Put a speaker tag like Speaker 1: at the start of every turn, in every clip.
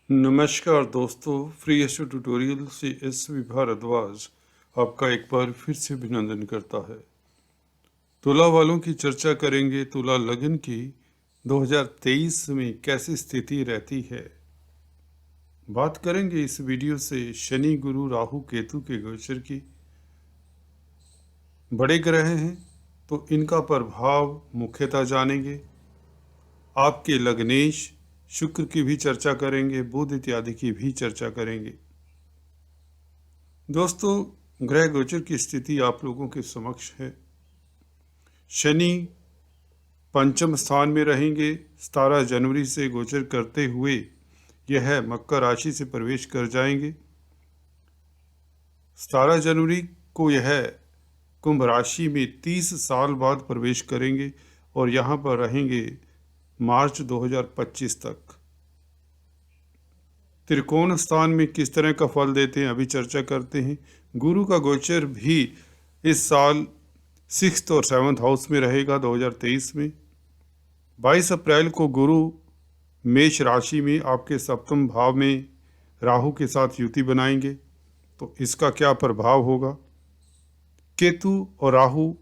Speaker 1: नमस्कार दोस्तों, free astro tutorial से एस.वी. भारद्वाज आपका एक बार फिर से अभिनंदन करता है। तुला वालों की चर्चा करेंगे। तुला लगन की 2023 में कैसी स्थिति रहती है, बात करेंगे इस वीडियो से शनि, गुरु, राहु, केतु के गोचर की। बड़े ग्रह हैं तो इनका प्रभाव मुख्यतः जानेंगे। आपके लग्नेश शुक्र की भी चर्चा करेंगे, बुध इत्यादि की भी चर्चा करेंगे। दोस्तों, ग्रह गोचर की स्थिति आप लोगों के समक्ष है। शनि पंचम स्थान में रहेंगे। 17 जनवरी से गोचर करते हुए यह मकर राशि से प्रवेश कर जाएंगे। 17 जनवरी को यह कुंभ राशि में 30 साल बाद प्रवेश करेंगे और यहाँ पर रहेंगे मार्च 2025 तक। त्रिकोण स्थान में किस तरह का फल देते हैं अभी चर्चा करते हैं। गुरु का गोचर भी इस साल 6th और 7th हाउस में रहेगा 2023 में। 22 अप्रैल को गुरु मेष राशि में आपके सप्तम भाव में राहु के साथ युति बनाएंगे, तो इसका क्या प्रभाव होगा। केतु और राहु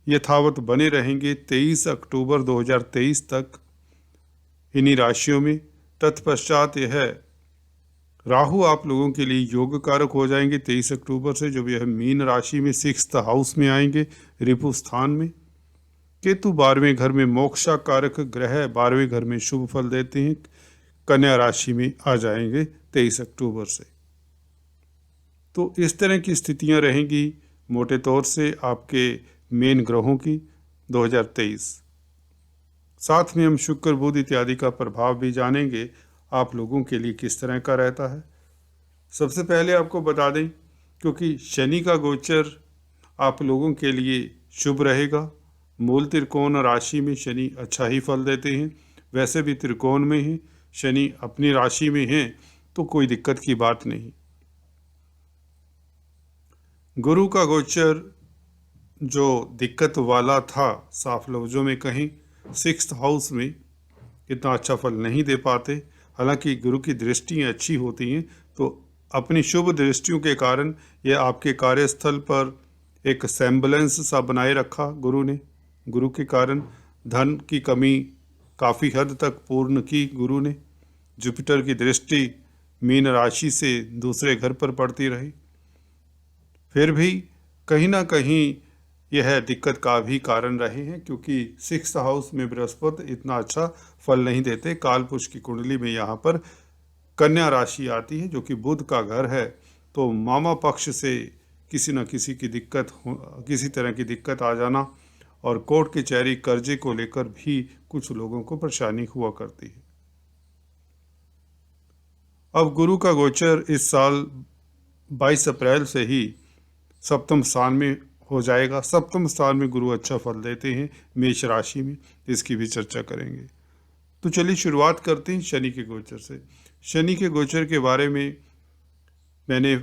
Speaker 1: यथावत बने रहेंगे 23 अक्टूबर 2023 तक इन्हीं राशियों में। तत्पश्चात यह राहु आप लोगों के लिए योग कारक हो जाएंगे 23 अक्टूबर से, जब यह मीन राशि में 6th हाउस में आएंगे, रिपु स्थान में। केतु 12वें घर में मोक्षा कारक ग्रह 12वें घर में शुभ फल देते हैं, कन्या राशि में आ जाएंगे 23 अक्टूबर से। तो इस तरह की स्थितियां रहेंगी मोटे तौर से आपके मेन ग्रहों की 2023। साथ में हम शुक्र, बुध इत्यादि का प्रभाव भी जानेंगे आप लोगों के लिए किस तरह का रहता है। सबसे पहले आपको बता दें, क्योंकि शनि का गोचर आप लोगों के लिए शुभ रहेगा। मूल त्रिकोण राशि में शनि अच्छा ही फल देते हैं। वैसे भी त्रिकोण में ही शनि अपनी राशि में हैं तो कोई दिक्कत की बात नहीं। गुरु का गोचर जो दिक्कत वाला था, साफ लफ्जों में कहें 6th हाउस में इतना अच्छा फल नहीं दे पाते। हालांकि गुरु की दृष्टियाँ अच्छी होती हैं, तो अपनी शुभ दृष्टियों के कारण यह आपके कार्यस्थल पर एक सेम्बलेंस सा बनाए रखा गुरु ने। गुरु के कारण धन की कमी काफ़ी हद तक पूर्ण की गुरु ने। जुपिटर की दृष्टि मीन राशि से दूसरे घर पर पड़ती रही, फिर भी कहीं ना कहीं यह दिक्कत का भी कारण रहे हैं, क्योंकि 6th हाउस में बृहस्पति इतना अच्छा फल नहीं देते। कालपुरुष की कुंडली में यहाँ पर कन्या राशि आती है जो कि बुध का घर है, तो मामा पक्ष से किसी न किसी की दिक्कत किसी तरह की दिक्कत आ जाना और कोर्ट कचहरी कर्जे को लेकर भी कुछ लोगों को परेशानी हुआ करती है। अब गुरु का गोचर इस साल 22 अप्रैल से ही सप्तम स्थान में हो जाएगा। सप्तम स्थान में गुरु अच्छा फल देते हैं मेष राशि में, इसकी भी चर्चा करेंगे। तो चलिए शुरुआत करते हैं शनि के गोचर से। शनि के गोचर के बारे में मैंने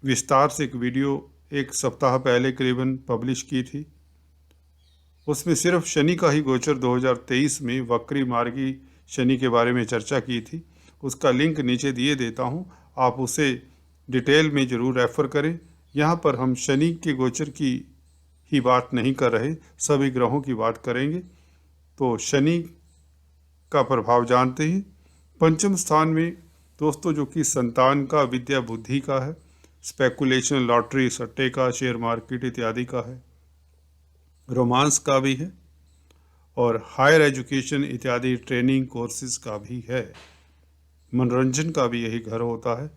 Speaker 1: विस्तार से एक वीडियो एक सप्ताह पहले करीबन पब्लिश की थी। उसमें सिर्फ शनि का ही गोचर 2023 में वक्री मार्गी शनि के बारे में चर्चा की थी। उसका लिंक नीचे दिए देता हूँ, आप उसे डिटेल में ज़रूर रेफ़र करें। यहाँ पर हम शनि के गोचर की ही बात नहीं कर रहे, सभी ग्रहों की बात करेंगे। तो शनि का प्रभाव जानते हैं। पंचम स्थान में दोस्तों जो कि संतान का, विद्या बुद्धि का है, स्पेकुलेशन, लॉटरी, सट्टे का, शेयर मार्केट इत्यादि का है, रोमांस का भी है और हायर एजुकेशन इत्यादि ट्रेनिंग कोर्सेज का भी है। मनोरंजन का भी यही घर होता है,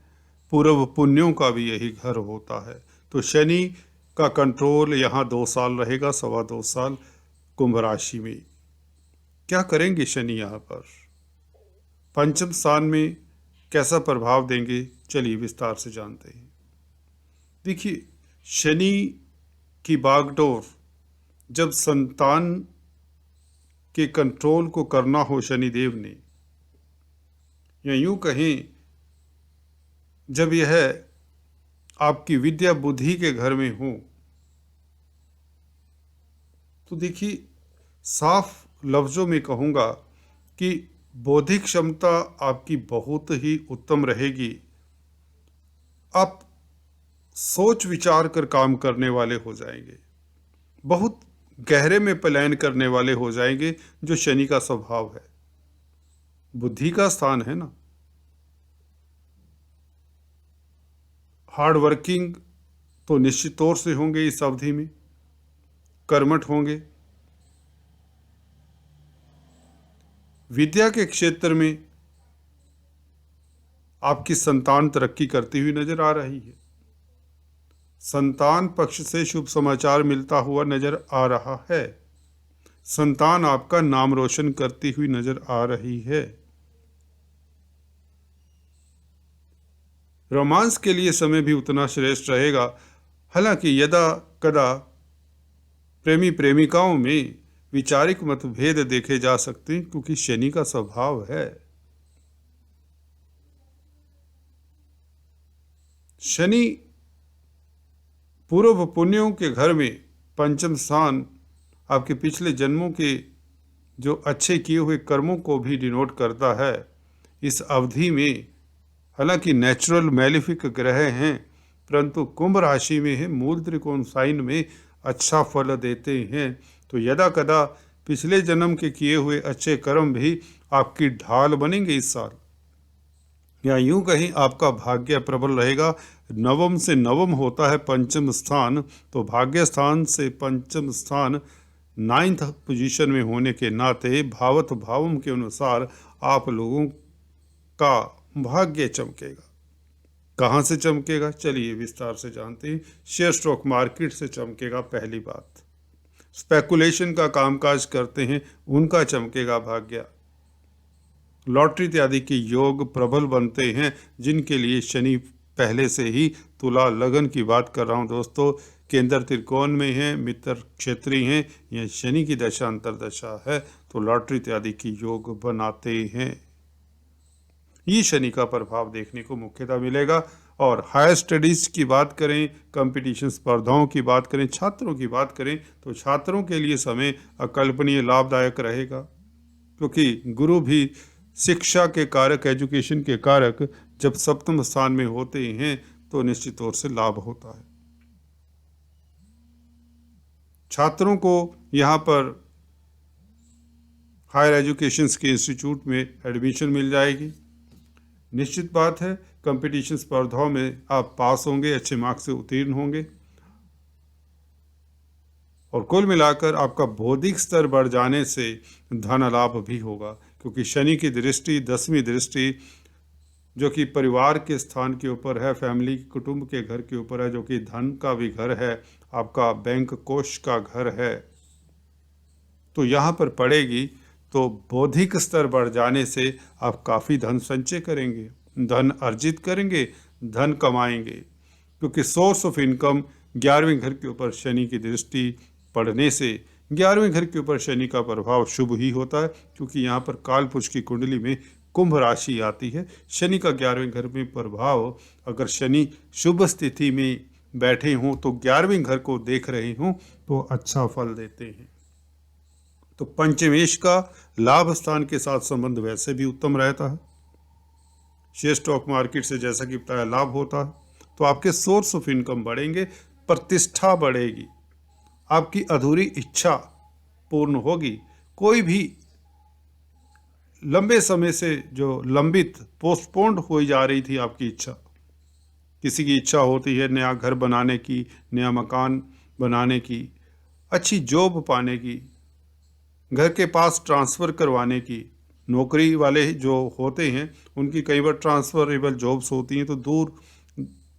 Speaker 1: पूर्व पुण्यों का भी यही घर होता है। तो शनि का कंट्रोल यहाँ 2 साल रहेगा, 2.25 साल कुंभ राशि में। क्या करेंगे शनि यहाँ पर, पंचम स्थान में कैसा प्रभाव देंगे, चलिए विस्तार से जानते हैं। देखिए, शनि की बागडोर जब संतान के कंट्रोल को करना हो शनिदेव ने, या यूं कहें जब यह आपकी विद्या बुद्धि के घर में हो, तो देखिए साफ लफ्ज़ों में कहूँगा कि बौद्धिक क्षमता आपकी बहुत ही उत्तम रहेगी। आप सोच विचार कर काम करने वाले हो जाएंगे, बहुत गहरे में प्लान करने वाले हो जाएंगे, जो शनि का स्वभाव है, बुद्धि का स्थान है ना। हार्ड वर्किंग तो निश्चित तौर से होंगे, इस अवधि में कर्मठ होंगे। विद्या के क्षेत्र में आपकी संतान तरक्की करती हुई नजर आ रही है। संतान पक्ष से शुभ समाचार मिलता हुआ नजर आ रहा है। संतान आपका नाम रोशन करती हुई नजर आ रही है। रोमांस के लिए समय भी उतना श्रेष्ठ रहेगा। हालांकि यदा कदा प्रेमी प्रेमिकाओं में वैचारिक मतभेद देखे जा सकते हैं, क्योंकि शनि का स्वभाव है। शनि पूर्व पुण्यों के घर में पंचम स्थान आपके पिछले जन्मों के जो अच्छे किए हुए कर्मों को भी डिनोट करता है। इस अवधि में हालांकि नेचुरल मैलिफिक ग्रह हैं, परंतु कुंभ राशि में है, मूल त्रिकोण साइन में अच्छा फल देते हैं। तो यदा कदा पिछले जन्म के किए हुए अच्छे कर्म भी आपकी ढाल बनेंगे इस साल, या यूं कहीं आपका भाग्य प्रबल रहेगा। नवम से नवम होता है पंचम स्थान, तो भाग्य स्थान से पंचम स्थान 9th पोजीशन में होने के नाते भावत भावम के अनुसार आप लोगों का भाग्य चमकेगा। कहाँ से चमकेगा, चलिए विस्तार से जानते हैं। शेयर स्टॉक मार्केट से चमकेगा। पहली बात, स्पेकुलेशन का कामकाज करते हैं उनका चमकेगा भाग्य। लॉटरी इत्यादि के योग प्रबल बनते हैं, जिनके लिए शनि पहले से ही तुला लगन की बात कर रहा हूं दोस्तों, केंद्र त्रिकोण में है, मित्र क्षेत्रीय हैं, यह शनि की दशा अंतरदशा है, तो लॉटरी इत्यादि की योग बनाते हैं। ये शनि का प्रभाव देखने को मुख्यतः मिलेगा। और हायर स्टडीज की बात करें, कंपटीशन स्पर्धाओं की बात करें, छात्रों की बात करें, तो छात्रों के लिए समय अकल्पनीय लाभदायक रहेगा, क्योंकि गुरु भी शिक्षा के कारक, एजुकेशन के कारक जब सप्तम स्थान में होते हैं तो निश्चित तौर से लाभ होता है। छात्रों को यहाँ पर हायर एजुकेशन के इंस्टीट्यूट में एडमिशन मिल जाएगी। निश्चित बात है, कंपटीशन स्पर्धाओं में आप पास होंगे, अच्छे मार्क्स से उत्तीर्ण होंगे, और कुल मिलाकर आपका बौद्धिक स्तर बढ़ जाने से धन लाभ भी होगा, क्योंकि शनि की दृष्टि 10वीं दृष्टि जो कि परिवार के स्थान के ऊपर है, फैमिली कुटुंब के घर के ऊपर है, जो कि धन का भी घर है, आपका बैंक कोष का घर है, तो यहाँ पर पड़ेगी। तो बौद्धिक स्तर बढ़ जाने से आप काफ़ी धन संचय करेंगे, धन अर्जित करेंगे, धन कमाएंगे, क्योंकि सोर्स ऑफ इनकम 11वें घर के ऊपर शनि की दृष्टि पड़ने से 11वें घर के ऊपर शनि का प्रभाव शुभ ही होता है, क्योंकि यहाँ पर कालपुरुष की कुंडली में कुंभ राशि आती है। शनि का 11वें घर में प्रभाव, अगर शनि शुभ स्थिति में बैठे हों तो 11वें घर को देख रहे हों तो अच्छा फल देते हैं। तो पंचमेश का लाभ स्थान के साथ संबंध वैसे भी उत्तम रहता है। शेयर स्टॉक मार्केट से जैसा कि बताया लाभ होता है, तो आपके सोर्स ऑफ इनकम बढ़ेंगे, प्रतिष्ठा बढ़ेगी, आपकी अधूरी इच्छा पूर्ण होगी। कोई भी लंबे समय से जो लंबित पोस्टपोन्ड हो जा रही थी आपकी इच्छा, किसी की इच्छा होती है नया घर बनाने की, नया मकान बनाने की, अच्छी जॉब पाने की, घर के पास ट्रांसफ़र करवाने की, नौकरी वाले जो होते हैं उनकी कई बार ट्रांसफरेबल जॉब्स होती हैं, तो दूर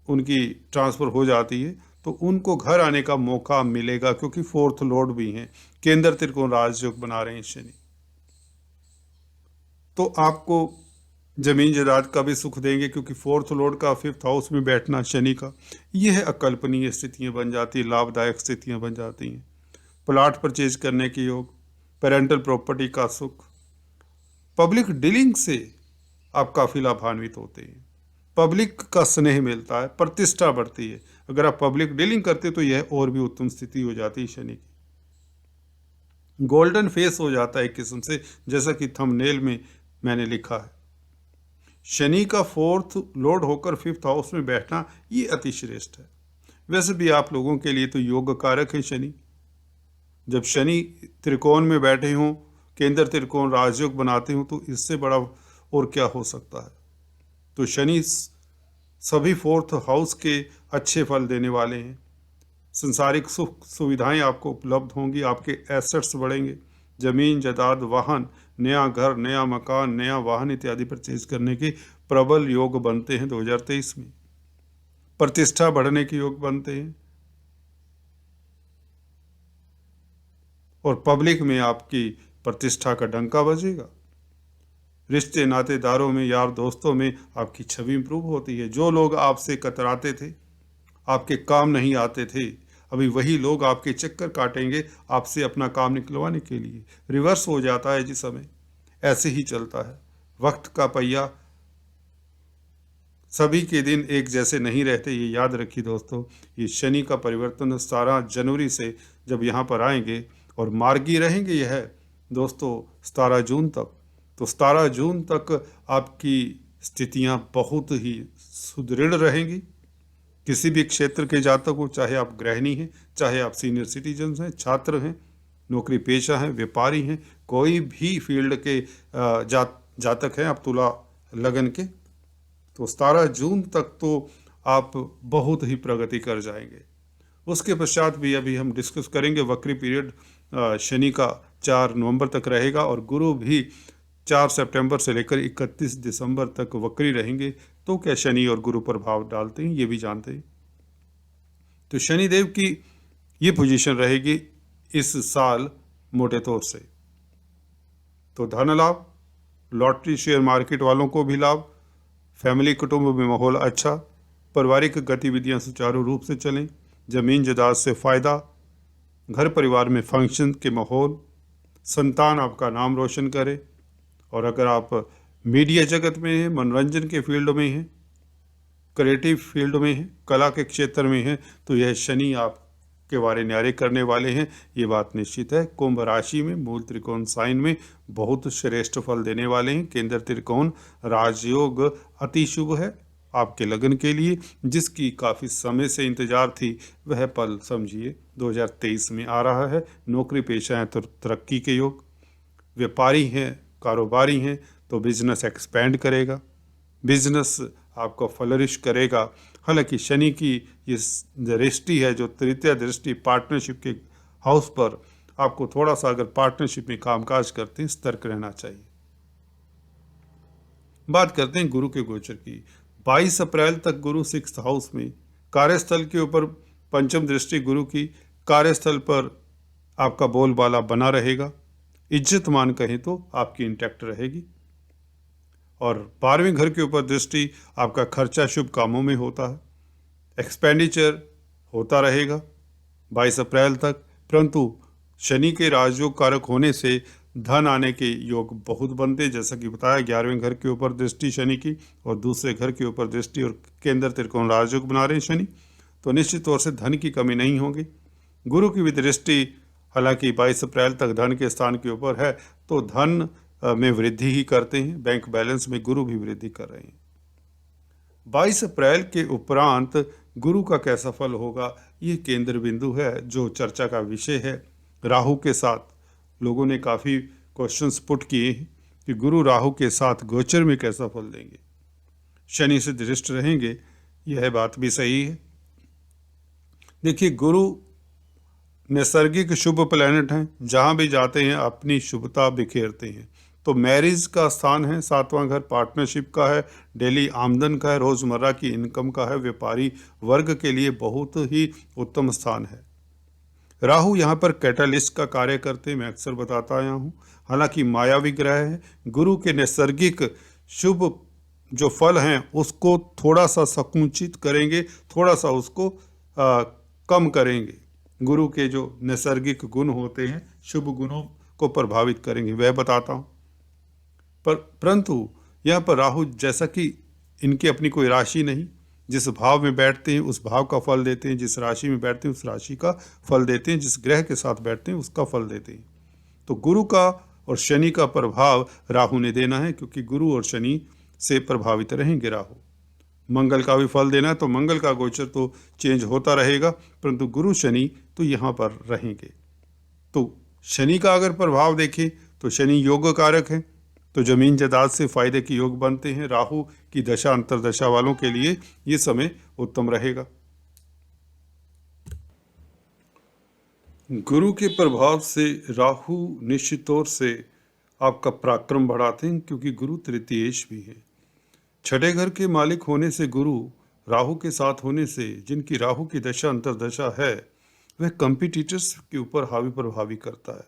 Speaker 1: उनकी ट्रांसफ़र हो जाती है, तो उनको घर आने का मौका मिलेगा, क्योंकि फोर्थ लॉर्ड भी हैं, केंद्र त्रिकोण राजयोग बना रहे हैं शनि, तो आपको जमीन जायदाद का भी सुख देंगे, क्योंकि फोर्थ लॉर्ड का 5th हाउस में बैठना शनि का, यह अकल्पनीय स्थितियां बन जाती, लाभदायक स्थितियां बन जाती हैं। प्लाट परचेज करने के योग, पेरेंटल प्रॉपर्टी का सुख, पब्लिक डीलिंग से आप काफ़ी लाभान्वित होते हैं, पब्लिक का स्नेह मिलता है, प्रतिष्ठा बढ़ती है। अगर आप पब्लिक डीलिंग करते तो यह और भी उत्तम स्थिति हो जाती है शनि की। गोल्डन फेस हो जाता है एक किस्म से, जैसा कि थंबनेल में मैंने लिखा है। शनि का फोर्थ लॉर्ड होकर फिफ्थ हाउस में बैठना ये अति श्रेष्ठ है। वैसे भी आप लोगों के लिए तो योग कारक है शनि। जब शनि त्रिकोण में बैठे हों, केंद्र त्रिकोण राजयोग बनाते हों, तो इससे बड़ा और क्या हो सकता है। तो शनि सभी फोर्थ हाउस के अच्छे फल देने वाले हैं। संसारिक सुख सुविधाएं आपको उपलब्ध होंगी, आपके एसेट्स बढ़ेंगे, जमीन जायदाद वाहन, नया घर, नया मकान, नया वाहन इत्यादि परचेज करने के प्रबल योग बनते हैं 2023 में। प्रतिष्ठा बढ़ने के योग बनते हैं और पब्लिक में आपकी प्रतिष्ठा का डंका बजेगा। रिश्ते नातेदारों में, यार दोस्तों में आपकी छवि इंप्रूव होती है। जो लोग आपसे कतराते थे, आपके काम नहीं आते थे, अभी वही लोग आपके चक्कर काटेंगे आपसे अपना काम निकलवाने के लिए। रिवर्स हो जाता है जिस समय, ऐसे ही चलता है वक्त का पहिया। सभी के दिन एक जैसे नहीं रहते, ये याद रखिए दोस्तों। ये शनि का परिवर्तन 17 जनवरी से जब यहाँ पर आएंगे और मार्गी रहेंगे यह दोस्तों 17 जून तक, तो 17 जून तक आपकी स्थितियाँ बहुत ही सुदृढ़ रहेंगी। किसी भी क्षेत्र के जातक हो, चाहे आप गृहिणी हैं, चाहे आप सीनियर सिटीजन हैं, छात्र हैं, नौकरी पेशा हैं, व्यापारी हैं, कोई भी फील्ड के जातक हैं आप तुला लगन के, तो 17 जून तक तो आप बहुत ही प्रगति कर जाएंगे। उसके पश्चात भी अभी हम डिस्कस करेंगे। वक्री पीरियड शनि का 4 नवंबर तक रहेगा और गुरु भी 4 सितंबर से लेकर 31 दिसंबर तक वक्री रहेंगे। तो क्या शनि और गुरु प्रभाव डालते हैं ये भी जानते हैं। तो शनिदेव की ये पोजीशन रहेगी इस साल मोटे तौर से। तो धन लाभ, लॉटरी शेयर मार्केट वालों को भी लाभ, फैमिली कुटुंब में माहौल अच्छा, पारिवारिक गतिविधियां सुचारू रूप से चलें, जमीन जायदाद से फ़ायदा, घर परिवार में फंक्शन के माहौल, संतान आपका नाम रोशन करे। और अगर आप मीडिया जगत में हैं, मनोरंजन के फील्ड में हैं, क्रिएटिव फील्ड में हैं, कला के क्षेत्र में हैं, तो यह शनि आपके वारे न्यारे करने वाले हैं, ये बात निश्चित है। कुंभ राशि में मूल त्रिकोण साइन में बहुत श्रेष्ठ फल देने वाले हैं। केंद्र त्रिकोण राजयोग अति शुभ है आपके लगन के लिए, जिसकी काफ़ी समय से इंतजार थी वह पल समझिए 2023 में आ रहा है। नौकरी पेशा है तो तरक्की के योग, व्यापारी हैं, कारोबारी हैं तो बिजनेस एक्सपेंड करेगा, बिजनेस आपको फ्लरिश करेगा। हालांकि शनि की ये दृष्टि है जो तृतीय दृष्टि पार्टनरशिप के हाउस पर, आपको थोड़ा सा अगर पार्टनरशिप में कामकाज करते हैं सतर्क रहना चाहिए। बात करते हैं गुरु के गोचर की। 22 अप्रैल तक गुरु 6th हाउस में, कार्यस्थल के ऊपर पंचम दृष्टि गुरु की, कार्यस्थल पर आपका बोलबाला बना रहेगा, इज्जत मान कहें तो आपकी इंटैक्ट रहेगी। और 12वें घर के ऊपर दृष्टि, आपका खर्चा शुभ कामों में होता है, एक्सपेंडिचर होता रहेगा 22 अप्रैल तक। परंतु शनि के राजयोग कारक होने से धन आने के योग बहुत बनते, जैसा कि बताया 11वें घर के ऊपर दृष्टि शनि की और दूसरे घर के ऊपर दृष्टि और केंद्र त्रिकोण राजयोग बना रहे हैं शनि, तो निश्चित तौर से धन की कमी नहीं होगी। गुरु की भी दृष्टि हालांकि 22 अप्रैल तक धन के स्थान के ऊपर है, तो धन में वृद्धि ही करते हैं। बैंक बैलेंस में गुरु भी वृद्धि कर रहे हैं। 22 अप्रैल के उपरांत गुरु का कैसा फल होगा, ये केंद्र बिंदु है जो चर्चा का विषय है। राहु के साथ लोगों ने काफ़ी क्वेश्चंस पुट किए हैं कि गुरु राहु के साथ गोचर में कैसा फल देंगे, शनि से दृष्ट रहेंगे, यह बात भी सही है। देखिए, गुरु नैसर्गिक शुभ प्लैनेट हैं, जहाँ भी जाते हैं अपनी शुभता बिखेरते हैं। तो मैरिज का स्थान है, 7वां घर पार्टनरशिप का है, डेली आमदन का है, रोज़मर्रा की इनकम का है, व्यापारी वर्ग के लिए बहुत ही उत्तम स्थान है। राहु यहाँ पर कैटलिस्ट का कार्य करते हैं, मैं अक्सर बताता आया हूँ। हालांकि मायावी ग्रह है, गुरु के नैसर्गिक शुभ जो फल हैं उसको थोड़ा सा संकुचित करेंगे, थोड़ा सा उसको कम करेंगे। गुरु के जो नैसर्गिक गुण होते हैं शुभ गुणों को प्रभावित करेंगे, वह बताता हूँ। परंतु यहाँ पर राहु जैसा कि इनकी अपनी कोई राशि नहीं, जिस भाव में बैठते हैं उस भाव का फल देते हैं, जिस राशि में बैठते हैं उस राशि का फल देते हैं, जिस ग्रह के साथ बैठते हैं उसका फल देते हैं। तो गुरु का और शनि का प्रभाव राहु ने देना है, क्योंकि गुरु और शनि से प्रभावित रहेंगे राहु। मंगल का भी फल देना है, तो मंगल का गोचर तो चेंज होता रहेगा, परंतु गुरु शनि तो यहाँ पर रहेंगे। तो शनि का अगर प्रभाव देखें तो शनि योग कारक है, तो जमीन जायदाद से फायदे के योग बनते हैं। राहु की दशा अंतरदशा वालों के लिए ये समय उत्तम रहेगा। गुरु के प्रभाव से राहु निश्चित तौर से आपका पराक्रम बढ़ाते हैं, क्योंकि गुरु तृतीयेश भी है। छठे घर के मालिक होने से गुरु राहु के साथ होने से जिनकी राहु की दशा अंतरदशा है वह कंपिटिटर्स के ऊपर हावी प्रभावी करता है।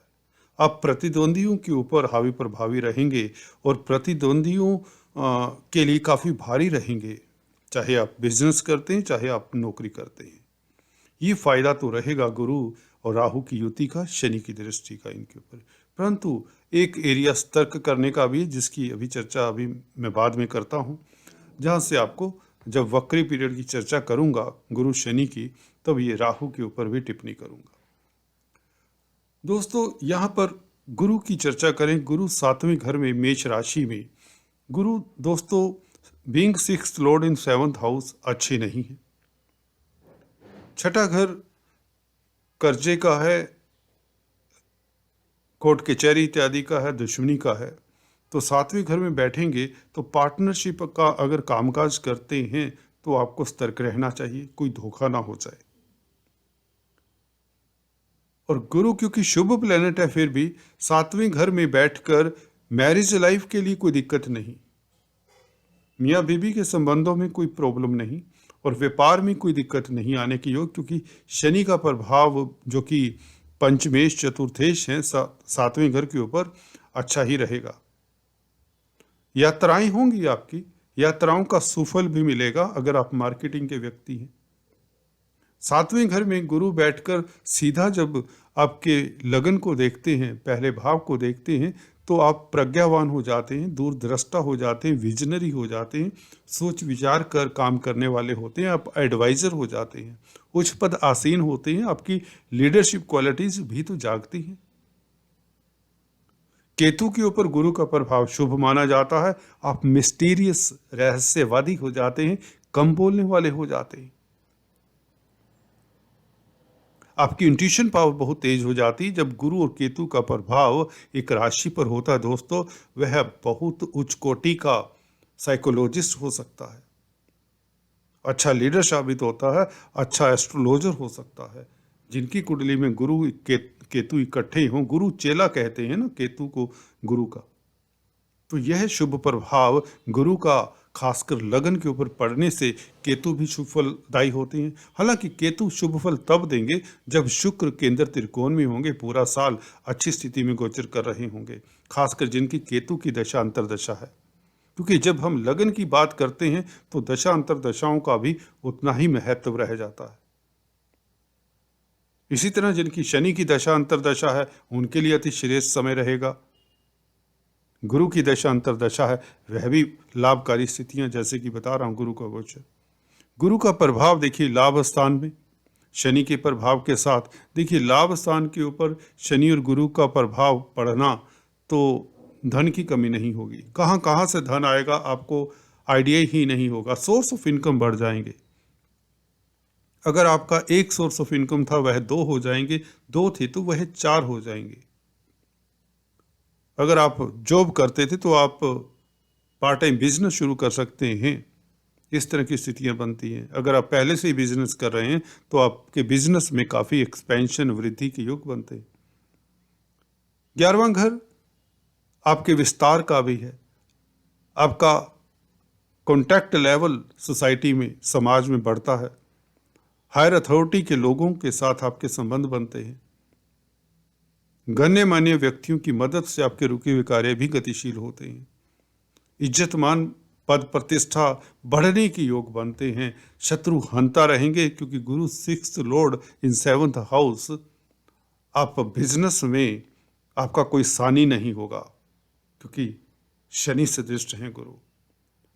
Speaker 1: आप प्रतिद्वंदियों के ऊपर हावी प्रभावी रहेंगे और प्रतिद्वंदियों के लिए काफ़ी भारी रहेंगे, चाहे आप बिजनेस करते हैं चाहे आप नौकरी करते हैं। ये फायदा तो रहेगा गुरु और राहु की युति का, शनि की दृष्टि का इनके ऊपर। परंतु एक एरिया सतर्क करने का भी, जिसकी अभी चर्चा अभी मैं बाद में करता हूँ, जहाँ से आपको जब वक्री पीरियड की चर्चा करूँगा गुरु शनि की, तब ये राहु के ऊपर भी टिप्पणी करूँगा। दोस्तों यहाँ पर गुरु की चर्चा करें। गुरु 7वें घर में मेष राशि में, गुरु दोस्तों बीइंग 6th लॉर्ड इन 7th हाउस अच्छे नहीं है। छठा घर कर्जे का है, कोर्ट कचहरी इत्यादि का है, दुश्मनी का है। तो 7वें घर में बैठेंगे तो पार्टनरशिप का अगर कामकाज करते हैं तो आपको सतर्क रहना चाहिए, कोई धोखा ना हो जाए। और गुरु क्योंकि शुभ प्लेनेट है, फिर भी 7वें घर में बैठकर मैरिज लाइफ के लिए कोई दिक्कत नहीं, मियाँ बीबी के संबंधों में कोई प्रॉब्लम नहीं, और व्यापार में कोई दिक्कत नहीं आने की योग, क्योंकि शनि का प्रभाव जो कि पंचमेश चतुर्थेश है 7वें घर के ऊपर अच्छा ही रहेगा। यात्राएं होंगी, आपकी यात्राओं का सुफल भी मिलेगा अगर आप मार्केटिंग के व्यक्ति हैं। 7वें घर में गुरु बैठकर सीधा जब आपके लगन को देखते हैं, पहले भाव को देखते हैं, तो आप प्रज्ञावान हो जाते हैं, दूरदृष्टा हो जाते हैं, विजनरी हो जाते हैं, सोच विचार कर काम करने वाले होते हैं, आप एडवाइजर हो जाते हैं, उच्च पद आसीन होते हैं, आपकी लीडरशिप क्वालिटीज भी तो जागती हैं। केतु के ऊपर गुरु का प्रभाव शुभ माना जाता है। आप मिस्टीरियस रहस्यवादी हो जाते हैं, कम बोलने वाले हो जाते हैं, आपकी इंट्यूशन पावर बहुत तेज हो जाती है। जब गुरु और केतु का प्रभाव एक राशि पर होता है दोस्तों, वह बहुत उच्च कोटि का साइकोलॉजिस्ट हो सकता है, अच्छा लीडर साबित होता है, अच्छा एस्ट्रोलॉजर हो सकता है। जिनकी कुंडली में गुरु केतु इकट्ठे हों, गुरु चेला कहते हैं ना केतु को गुरु का, तो यह शुभ प्रभाव गुरु का खासकर लगन के ऊपर पड़ने से केतु भी शुभ फलदायी होते हैं। हालांकि केतु शुभ फल तब देंगे जब शुक्र केंद्र त्रिकोण में होंगे, पूरा साल अच्छी स्थिति में गोचर कर रहे होंगे, खासकर जिनकी केतु की दशा अंतरदशा है। क्योंकि जब हम लगन की बात करते हैं तो दशा अंतरदशाओं का भी उतना ही महत्व रह जाता है। इसी तरह जिनकी शनि की दशा अंतरदशा है उनके लिए अति श्रेष्ठ समय रहेगा। गुरु की दशा अंतरदशा है, वह भी लाभकारी स्थितियां, जैसे कि बता रहा हूं गुरु का गोचर। गुरु का प्रभाव देखिए लाभ स्थान में शनि के प्रभाव के साथ, देखिए लाभ स्थान के ऊपर शनि और गुरु का प्रभाव पड़ना, तो धन की कमी नहीं होगी। कहाँ से धन आएगा आपको आइडिया ही नहीं होगा, सोर्स ऑफ इनकम बढ़ जाएंगे। अगर आपका एक सोर्स ऑफ इनकम था वह 2 हो जाएंगे, 2 थे तो वह 4 हो जाएंगे। अगर आप जॉब करते थे तो आप पार्ट टाइम बिजनेस शुरू कर सकते हैं, इस तरह की स्थितियां बनती हैं। अगर आप पहले से ही बिजनेस कर रहे हैं तो आपके बिजनेस में काफ़ी एक्सपेंशन वृद्धि के योग बनते हैं। 11वां घर आपके विस्तार का भी है, आपका कॉन्टैक्ट लेवल सोसाइटी में समाज में बढ़ता है, हायर अथॉरिटी के लोगों के साथ आपके संबंध बनते हैं, गण्यमान्य व्यक्तियों की मदद से आपके रुके हुए कार्य भी गतिशील होते हैं, इज्जतमान पद प्रतिष्ठा बढ़ने की योग बनते हैं, शत्रु हंता रहेंगे क्योंकि गुरु 6th लॉर्ड इन 7th हाउस, आप बिजनेस में आपका कोई सानी नहीं होगा क्योंकि शनि से दृष्ट हैं गुरु।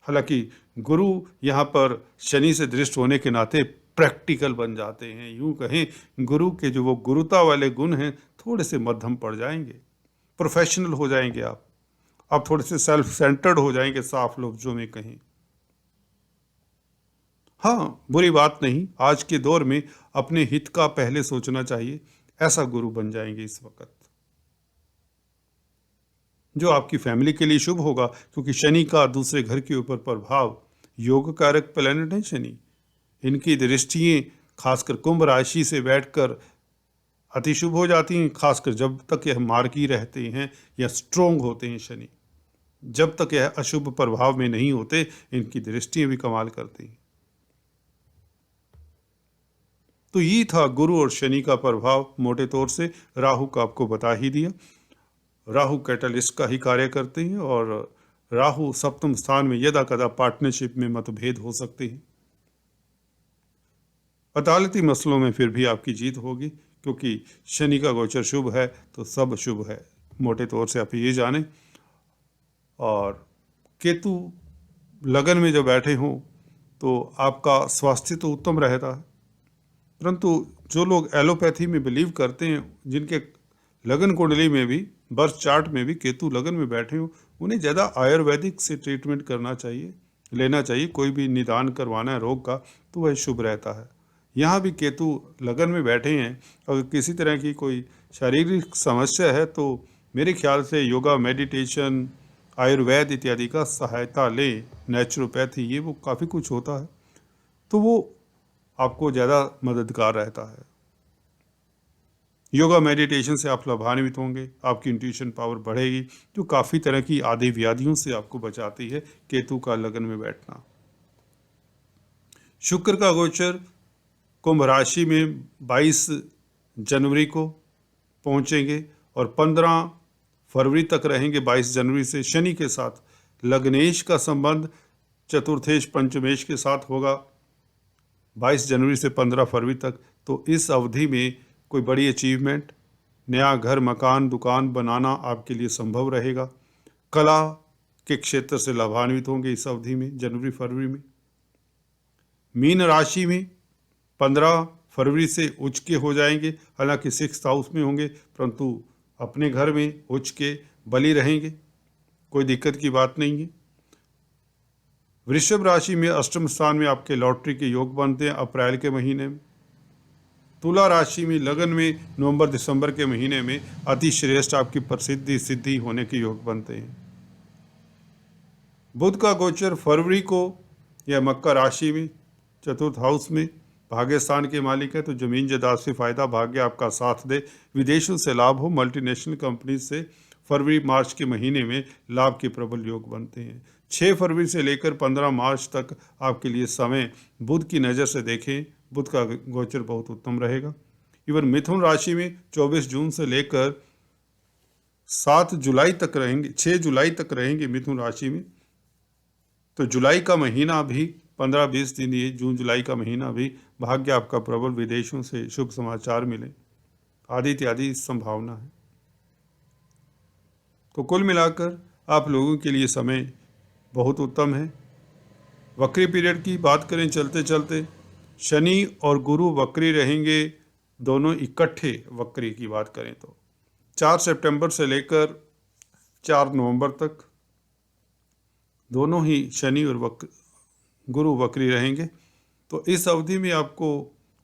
Speaker 1: हालांकि गुरु यहाँ पर शनि से दृष्ट होने के नाते प्रैक्टिकल बन जाते हैं, यूं कहें गुरु के जो वो गुरुता वाले गुण हैं थोड़े से मध्यम पड़ जाएंगे, प्रोफेशनल हो जाएंगे आप थोड़े से सेल्फ सेंटर्ड हो जाएंगे, साफ लफ्जों में कहें। हाँ, बुरी बात नहीं, आज के दौर में अपने हित का पहले सोचना चाहिए, ऐसा गुरु बन जाएंगे इस वक्त, जो आपकी फैमिली के लिए शुभ होगा। क्योंकि शनि का दूसरे घर के ऊपर प्रभाव, योग कारक प्लैनेट है शनि, इनकी दृष्टियां खासकर कुंभ राशि से बैठकर अति शुभ हो जाती हैं, खासकर जब तक यह मार्गी रहते हैं या स्ट्रोंग होते हैं शनि। जब तक यह अशुभ प्रभाव में नहीं होते, इनकी दृष्टियां भी कमाल करती हैं। तो ये था गुरु और शनि का प्रभाव, मोटे तौर से। राहु का आपको बता ही दिया, राहु कैटलिस्ट का ही कार्य करते हैं, और राहु सप्तम स्थान में यदा कदा पार्टनरशिप में मतभेद हो सकते हैं। अदालती मसलों में फिर भी आपकी जीत होगी, क्योंकि शनि का गोचर शुभ है तो सब शुभ है, मोटे तौर से आप ये जानें। और केतु लगन में जब बैठे हों तो आपका स्वास्थ्य तो उत्तम रहता है, परंतु जो लोग एलोपैथी में बिलीव करते हैं, जिनके लगन कुंडली में भी, बर्थ चार्ट में भी केतु लगन में बैठे हो, उन्हें ज़्यादा आयुर्वेदिक से ट्रीटमेंट करना चाहिए, लेना चाहिए। कोई भी निदान करवाना है रोग का तो वह शुभ रहता है। यहाँ भी केतु लगन में बैठे हैं, अगर किसी तरह की कोई शारीरिक समस्या है तो मेरे ख्याल से योगा, मेडिटेशन, आयुर्वेद इत्यादि का सहायता लें, नेचुरोपैथी, ये वो काफ़ी कुछ होता है, तो वो आपको ज़्यादा मददगार रहता है। योगा मेडिटेशन से आप लाभान्वित होंगे, आपकी इंट्यूशन पावर बढ़ेगी, जो काफ़ी तरह की आदि व्याधियों से आपको बचाती है, केतु का लगन में बैठना। शुक्र का गोचर कुंभ राशि में 22 जनवरी को पहुंचेंगे और 15 फरवरी तक रहेंगे। 22 जनवरी से शनि के साथ लग्नेश का संबंध चतुर्थेश पंचमेश के साथ होगा 22 जनवरी से 15 फरवरी तक। तो इस अवधि में कोई बड़ी अचीवमेंट, नया घर, मकान, दुकान बनाना आपके लिए संभव रहेगा। कला के क्षेत्र से लाभान्वित होंगे इस अवधि में, जनवरी फरवरी में। मीन राशि में 15 फरवरी से उच्च के हो जाएंगे, हालांकि 6th हाउस में होंगे, परंतु अपने घर में उच्च के बली रहेंगे, कोई दिक्कत की बात नहीं है। वृषभ राशि में अष्टम स्थान में आपके लॉटरी के योग बनते हैं अप्रैल के महीने में। तुला राशि में लगन में नवंबर दिसंबर के महीने में अति श्रेष्ठ आपकी प्रसिद्धि सिद्धि होने के योग बनते हैं। बुध का गोचर फरवरी को यह मकर राशि में चतुर्थ हाउस में भाग्य स्थान के मालिक है, तो जमीन जायदाद से फायदा, भाग्य आपका साथ दे, विदेशों से लाभ हो, मल्टीनेशनल कंपनी से फरवरी मार्च के महीने में लाभ के प्रबल योग बनते हैं। 6 फरवरी से लेकर 15 मार्च तक आपके लिए समय बुध की नज़र से देखें, बुध का गोचर बहुत उत्तम रहेगा। इवन मिथुन राशि में 24 जून से लेकर 7 जुलाई तक रहेंगे, 6 जुलाई तक रहेंगे मिथुन राशि में। तो जुलाई का महीना भी 15-20 दिन, ये जून जुलाई का महीना भी भाग्य आपका प्रबल, विदेशों से शुभ समाचार मिले, आदि इत्यादि संभावना है। तो कुल मिलाकर आप लोगों के लिए समय बहुत उत्तम है। वक्री पीरियड की बात करें चलते चलते, शनि और गुरु वक्री रहेंगे, दोनों इकट्ठे वक्री की बात करें तो 4 सितंबर से लेकर 4 नवंबर तक दोनों ही शनि और गुरु वक्री रहेंगे। तो इस अवधि में आपको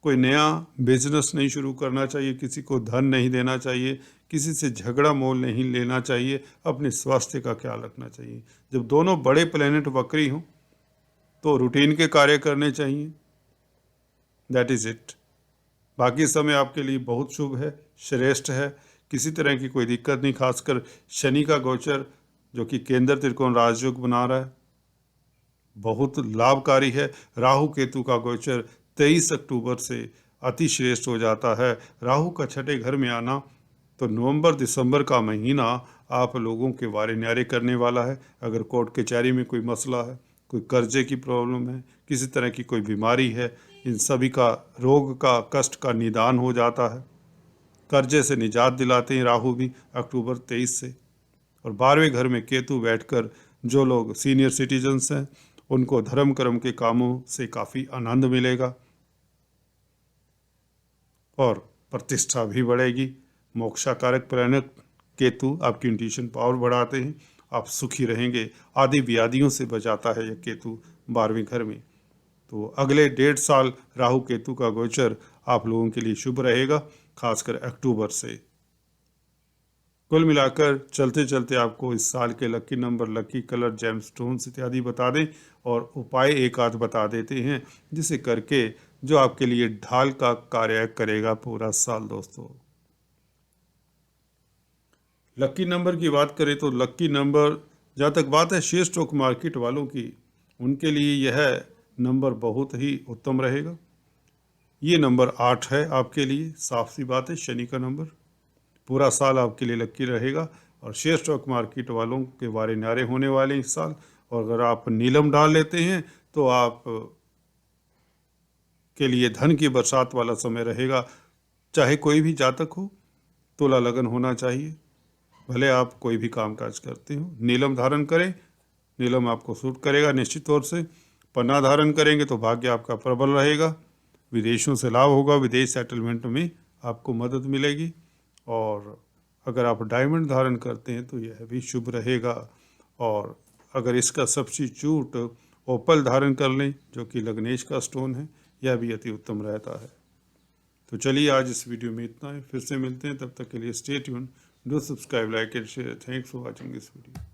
Speaker 1: कोई नया बिजनेस नहीं शुरू करना चाहिए, किसी को धन नहीं देना चाहिए, किसी से झगड़ा मोल नहीं लेना चाहिए, अपने स्वास्थ्य का ख्याल रखना चाहिए। जब दोनों बड़े प्लेनेट वक्री हों तो रूटीन के कार्य करने चाहिए, दैट इज़ इट। बाकी समय आपके लिए बहुत शुभ है, श्रेष्ठ है, किसी तरह की कोई दिक्कत नहीं। खासकर शनि का गोचर जो कि केंद्र त्रिकोण राजयोग बना रहा है, बहुत लाभकारी है। राहु केतु का गोचर 23 अक्टूबर से अति श्रेष्ठ हो जाता है। राहु का छठे घर में आना तो नवंबर दिसंबर का महीना आप लोगों के वारे न्यारे करने वाला है। अगर कोर्ट कचहरी में कोई मसला है, कोई कर्जे की प्रॉब्लम है, किसी तरह की कोई बीमारी है, इन सभी का रोग का कष्ट का निदान हो जाता है। कर्जे से निजात दिलाते हैं राहु भी अक्टूबर 23 से। और 12वें घर में केतु बैठकर जो लोग सीनियर सिटीजन्स हैं उनको धर्म कर्म के कामों से काफ़ी आनंद मिलेगा और प्रतिष्ठा भी बढ़ेगी। मोक्षाकारक प्लैनेट केतु आपकी इंट्यूशन पावर बढ़ाते हैं, आप सुखी रहेंगे। आदि व्याधियों से बचाता है यह केतु 12वें घर में। तो अगले 1.5 साल राहु केतु का गोचर आप लोगों के लिए शुभ रहेगा, खासकर अक्टूबर से। कुल मिलाकर चलते चलते आपको इस साल के lucky number, lucky colour, gemstones इत्यादि बता दें और उपाय एक आध बता देते हैं, जिसे करके जो आपके लिए ढाल का कार्य करेगा पूरा साल। दोस्तों, लकी नंबर की बात करें तो लकी नंबर, जहाँ तक बात है शेयर स्टॉक मार्केट वालों की, उनके लिए यह नंबर बहुत ही उत्तम रहेगा। ये नंबर 8 है आपके लिए, साफ सी बात है, शनि का नंबर। पूरा साल आपके लिए लकी रहेगा और शेयर स्टॉक मार्केट वालों के वारे न्यारे होने वाले इस साल। और अगर आप नीलम डाल लेते हैं तो आप के लिए धन की बरसात वाला समय रहेगा। चाहे कोई भी जातक हो, तुला लगन होना चाहिए, भले आप कोई भी कामकाज करते हो, नीलम धारण करें, नीलम आपको सूट करेगा निश्चित तौर से। पन्ना धारण करेंगे तो भाग्य आपका प्रबल रहेगा, विदेशों से लाभ होगा, विदेश सेटलमेंट में आपको मदद मिलेगी। और अगर आप डायमंड धारण करते हैं तो यह भी शुभ रहेगा। और अगर इसका सब्स्टिट्यूट ओपल धारण कर लें, जो कि लग्नेश का स्टोन है, यह भी अति उत्तम रहता है। तो चलिए आज इस वीडियो में इतना है, फिर से मिलते हैं, तब तक के लिए stay tune, do subscribe, like and share. Thanks for watching this video.